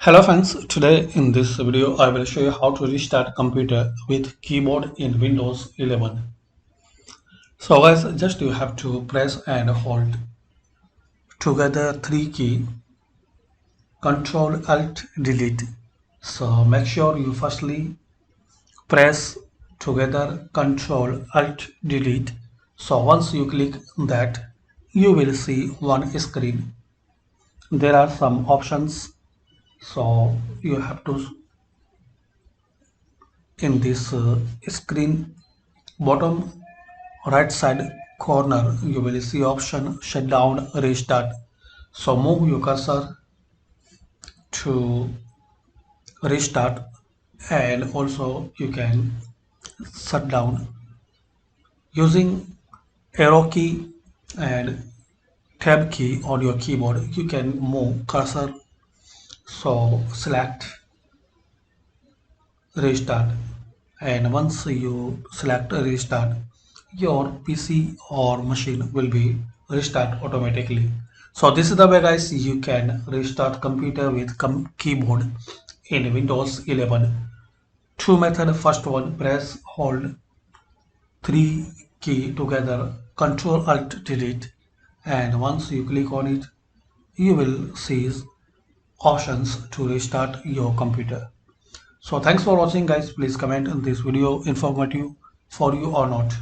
Hello friends, today in this video I will show you how to restart computer with keyboard in Windows 11. So guys, just you have to press and hold together three key Control Alt Delete. So make sure you firstly press together Control Alt Delete. So once you click that, you will see one screen. There are some options, so you have to in this screen bottom right side corner you will see option shutdown restart. So move your cursor to restart, and also you can shut down using arrow key and tab key on your keyboard. You can move cursor, so select restart, and once you select restart, your PC or machine will be restart automatically. So this is the way guys you can restart computer with keyboard in Windows 11. Two method. First one, press hold three key together Control Alt Delete, and once you click on it you will see options to restart your computer. So thanks for watching guys. Please comment on this video informative for you or not.